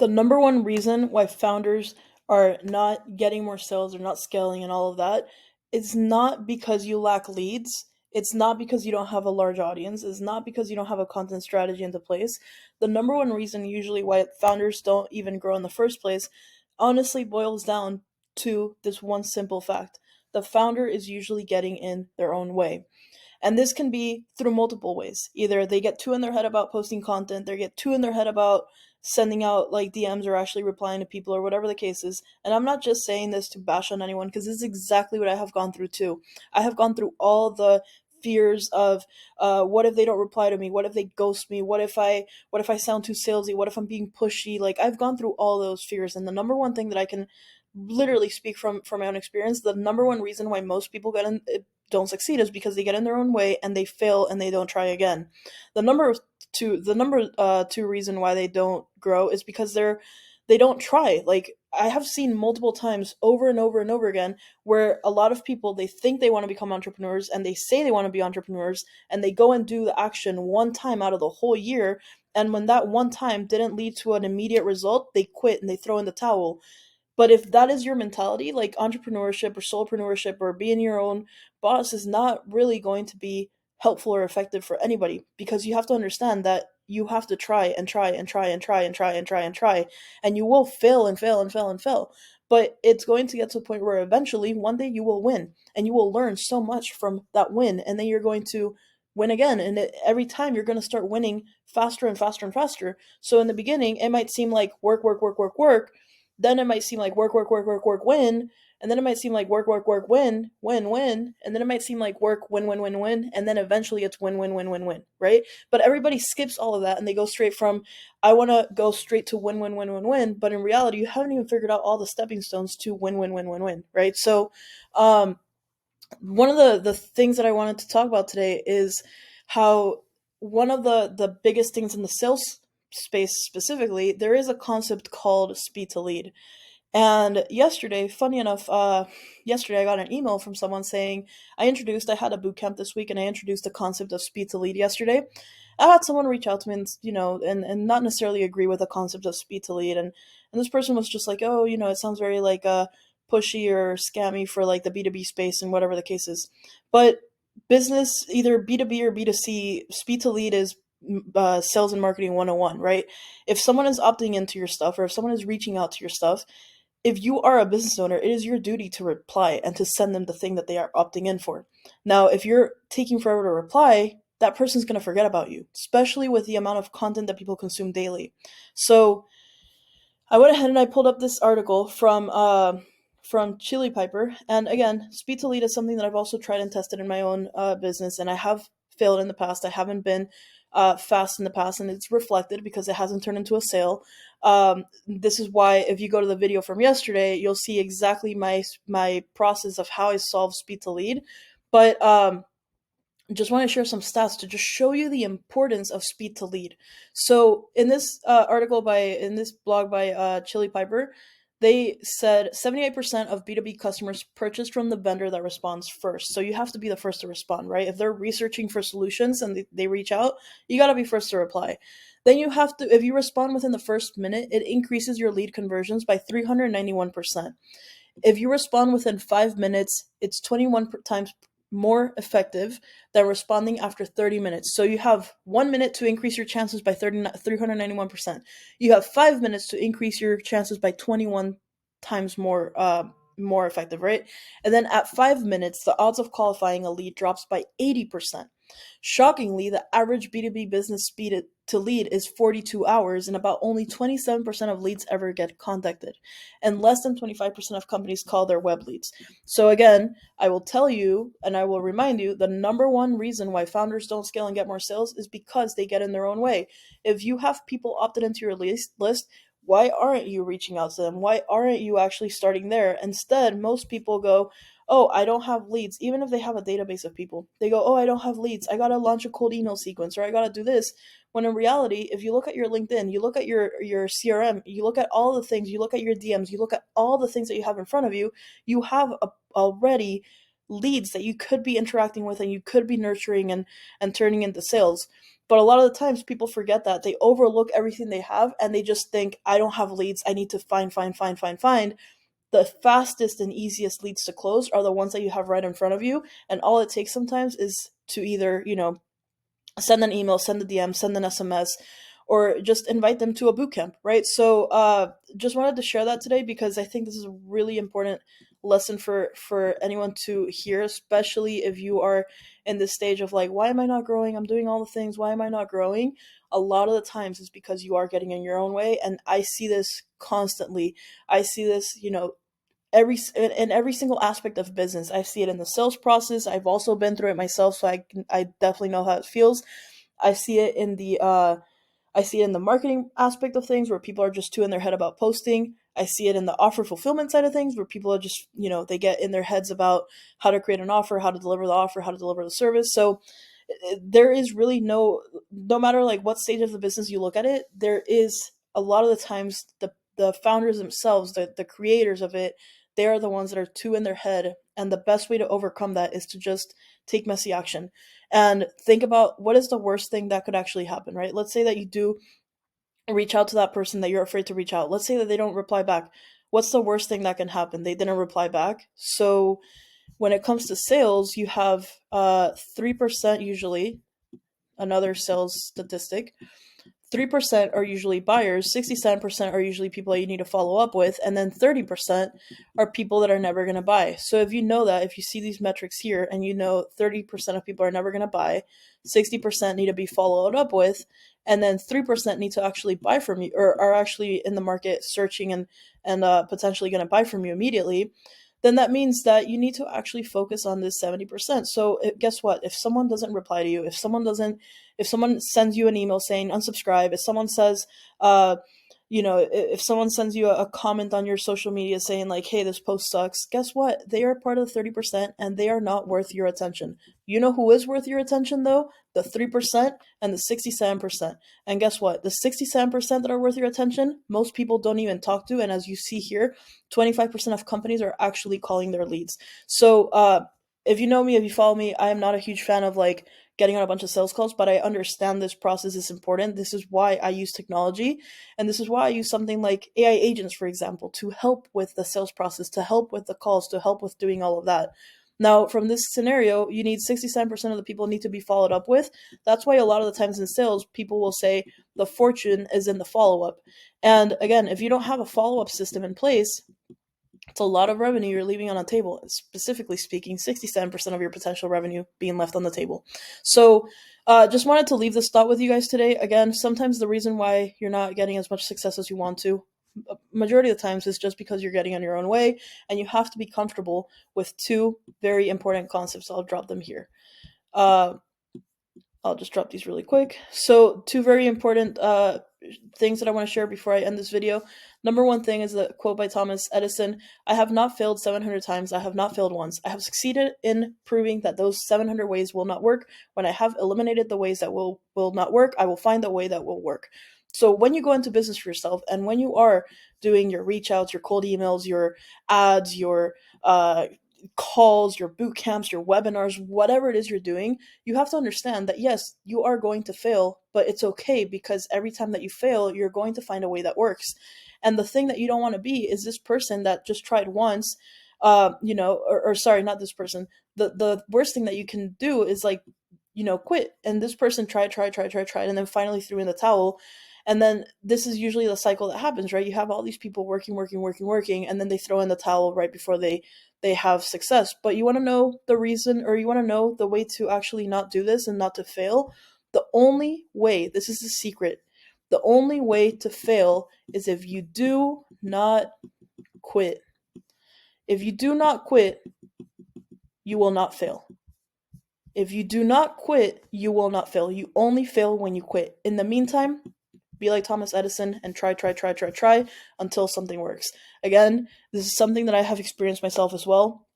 The number one reason why founders are not getting more sales or not scaling and all of that is not because you lack leads. It's not because you don't have a large audience. It's not because you don't have a content strategy into place. The number one reason usually why founders don't even grow in the first place honestly boils down to this one simple fact. The founder is usually getting in their own way. And this can be through multiple ways. Either they get too in their head about posting content, they get too in their head about sending out like DMs or actually replying to people or whatever the case is. And I'm not just saying this to bash on anyone because this is exactly what I have gone through too. I have gone through all the fears of what if they don't reply to me, what if they ghost me, what if I sound too salesy, what if I'm being pushy. Like I've gone through all those fears, and the number one thing that I can literally speak from my own experience, the number one reason why most people don't succeed is because they get in their own way and they fail and they don't try again. The number two reason why they don't grow is because they don't try. Like I have seen multiple times over and over and over again where a lot of people, they think they want to become entrepreneurs and they say they want to be entrepreneurs and they go and do the action one time out of the whole year, and when that one time didn't lead to an immediate result, they quit and they throw in the towel. But if that is your mentality, like entrepreneurship or solopreneurship or being your own boss is not really going to be helpful or effective for anybody, because you have to understand that you have to try and try and try and try and try and try and try, and you will fail and fail and fail and fail. But it's going to get to a point where eventually one day you will win and you will learn so much from that win, and then you're going to win again, and every time you're going to start winning faster and faster and faster. So in the beginning it might seem like work work work work work, then it might seem like work, work, work, work, work, win. And then it might seem like work, work, work, win, win, win. And then it might seem like work, win, win, win, win. And then eventually it's win, win, win, win, win, right? But everybody skips all of that and they go straight from, I want to go straight to win, win, win, win, win. But in reality, you haven't even figured out all the stepping stones to win, win, win, win, win, right? So, um, one of the things that I wanted to talk about today is how one of the biggest things in the sales space specifically, there is a concept called speed to lead. And yesterday, funny enough, yesterday I got an email from someone saying I had a boot camp this week and I introduced the concept of speed to lead yesterday. I had someone reach out to me and, and not necessarily agree with the concept of speed to lead. And this person was just like, oh, it sounds very like pushy or scammy for like the B2B space and whatever the case is. But business, either B2B or B2C, speed to lead is sales and marketing 101, right? If someone is opting into your stuff or if someone is reaching out to your stuff, if you are a business owner, it is your duty to reply and to send them the thing that they are opting in for. Now, if you're taking forever to reply, that person's going to forget about you, especially with the amount of content that people consume daily. So I went ahead and I pulled up this article from Chili Piper, and again, speed to lead is something that I've also tried and tested in my own business, and I have failed in the past. I haven't been fast in the past, and it's reflected because it hasn't turned into a sale. This is why if you go to the video from yesterday, you'll see exactly my process of how I solve speed to lead. But just want to share some stats to just show you the importance of speed to lead. So in this in this blog by Chili Piper, they said 78% of B2B customers purchase from the vendor that responds first. So you have to be the first to respond, right? If they're researching for solutions and they reach out, you got to be first to reply. Then you have to, if you respond within the first minute, it increases your lead conversions by 391%. If you respond within 5 minutes, it's 21 times more effective than responding after 30 minutes. So you have 1 minute to increase your chances by 391%. You have 5 minutes to increase your chances by 21 times more effective, right? And then at 5 minutes, the odds of qualifying a lead drops by 80%. Shockingly, the average B2B business speed to lead is 42 hours, and about only 27% of leads ever get contacted. And less than 25% of companies call their web leads. So, again, I will tell you and I will remind you the number one reason why founders don't scale and get more sales is because they get in their own way. If you have people opted into your list, why aren't you reaching out to them? Why aren't you actually starting there? Instead, most people go, oh, I don't have leads. Even if they have a database of people, they go, oh, I don't have leads. I got to launch a cold email sequence or I got to do this. When in reality, if you look at your LinkedIn, you look at your CRM, you look at all the things, you look at your DMs, you look at all the things that you have in front of you, you have already leads that you could be interacting with and you could be nurturing and turning into sales. But a lot of the times people forget that. They overlook everything they have and they just think, I don't have leads. I need to find. The fastest and easiest leads to close are the ones that you have right in front of you. And all it takes sometimes is to either, send an email, send a DM, send an SMS, or just invite them to a boot camp, right? So just wanted to share that today because I think this is a really important lesson for anyone to hear, especially if you are in this stage of like, why am I not growing? I'm doing all the things. Why am I not growing? A lot of the times it's because you are getting in your own way, and I see this constantly. I see this, in every single aspect of business. I see it in the sales process. I've also been through it myself, so I definitely know how it feels. I see it in the marketing aspect of things where people are just too in their head about posting. I see it in the offer fulfillment side of things where people are just, they get in their heads about how to create an offer, how to deliver the offer, how to deliver the service. So there is really no matter like what stage of the business you look at it, there is a lot of the times the founders themselves, the creators of it, they are the ones that are too in their head, and the best way to overcome that is to just take messy action and think about what is the worst thing that could actually happen, right? Let's say that you do reach out to that person that you're afraid to reach out. Let's say that they don't reply back. What's the worst thing that can happen? They didn't reply back. So when it comes to sales, you have 3% usually, another sales statistic. 3% are usually buyers, 67% are usually people that you need to follow up with, and then 30% are people that are never going to buy. So if you know that, if you see these metrics here and you know 30% of people are never going to buy, 60% need to be followed up with, and then 3% need to actually buy from you or are actually in the market searching and potentially going to buy from you immediately, then that means that you need to actually focus on this 70%. So guess what? If someone doesn't reply to you, if someone sends you an email saying unsubscribe, if someone says, if someone sends you a comment on your social media saying like, hey, this post sucks, guess what? They are part of the 30% and they are not worth your attention. You know who is worth your attention though? The 3% and the 67%. And guess what? The 67% that are worth your attention, most people don't even talk to. And as you see here, 25% of companies are actually calling their leads. So, if you know me, if you follow me, I am not a huge fan of like getting on a bunch of sales calls, but I understand this process is important. This is why I use technology. And this is why I use something like AI agents, for example, to help with the sales process, to help with the calls, to help with doing all of that. Now, from this scenario, you need 67% of the people need to be followed up with. That's why a lot of the times in sales, people will say the fortune is in the follow up. And again, if you don't have a follow up system in place, it's a lot of revenue you're leaving on the table. Specifically speaking, 67% of your potential revenue being left on the table. So, just wanted to leave this thought with you guys today. Again, sometimes the reason why you're not getting as much success as you want to, majority of the times, is just because you're getting on your own way, and you have to be comfortable with two very important concepts. I'll drop them here. Uh, I'll just drop these really quick. So, two very important things that I want to share before I end this video. Number one thing is the quote by Thomas Edison: I have not failed 700 times. I have not failed once. I have succeeded in proving that those 700 ways will not work. When I have eliminated the ways that will not work, I will find the way that will work. So when you go into business for yourself and when you are doing your reach outs, your cold emails, your ads, your calls, your boot camps, your webinars, whatever it is you're doing, you have to understand that yes, you are going to fail, but it's okay because every time that you fail, you're going to find a way that works. And the thing that you don't want to be is this person that just tried once, or sorry, not this person. The worst thing that you can do is like, quit. And this person tried, and then finally threw in the towel. And then this is usually the cycle that happens, right? You have all these people working, and then they throw in the towel right before they have success. But you want to know the reason, or you want to know the way to actually not do this and not to fail. The only way, this is the secret, the only way to fail is if you do not quit. If you do not quit, you will not fail. If you do not quit, you will not fail. You only fail when you quit. In the meantime, be like Thomas Edison and try until something works. Again, this is something that I have experienced myself as well.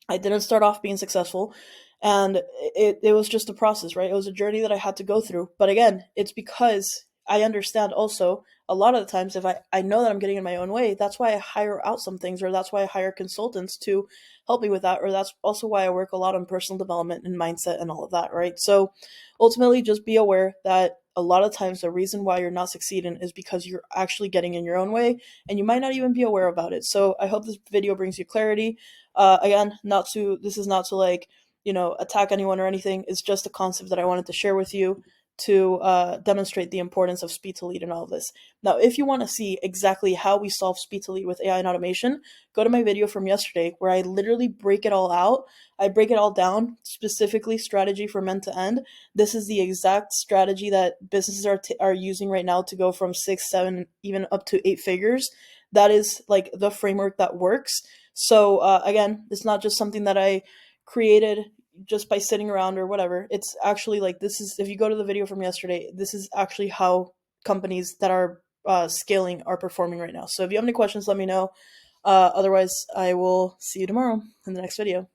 I didn't start off being successful, and it was just a process, right? It was a journey that I had to go through. But again, it's because I understand also a lot of the times if I know that I'm getting in my own way, that's why I hire out some things, or that's why I hire consultants to help me with that, or that's also why I work a lot on personal development and mindset and all of that, right? So ultimately, just be aware that a lot of times the reason why you're not succeeding is because you're actually getting in your own way and you might not even be aware about it. So I hope this video brings you clarity. Again, not to this is not to like, attack anyone or anything. It's just a concept that I wanted to share with you to demonstrate the importance of speed to lead and all of this. Now, if you want to see exactly how we solve speed to lead with AI and automation, go to my video from yesterday where I literally break it all out. I break it all down, specifically strategy from end to end. This is the exact strategy that businesses are using right now to go from 6, 7, even up to 8 figures. That is like the framework that works. So again, it's not just something that I created just by sitting around or whatever. It's actually like this is, if you go to the video from yesterday, this is actually how companies that are scaling are performing right now. So if you have any questions, let me know. Otherwise, I will see you tomorrow in the next video.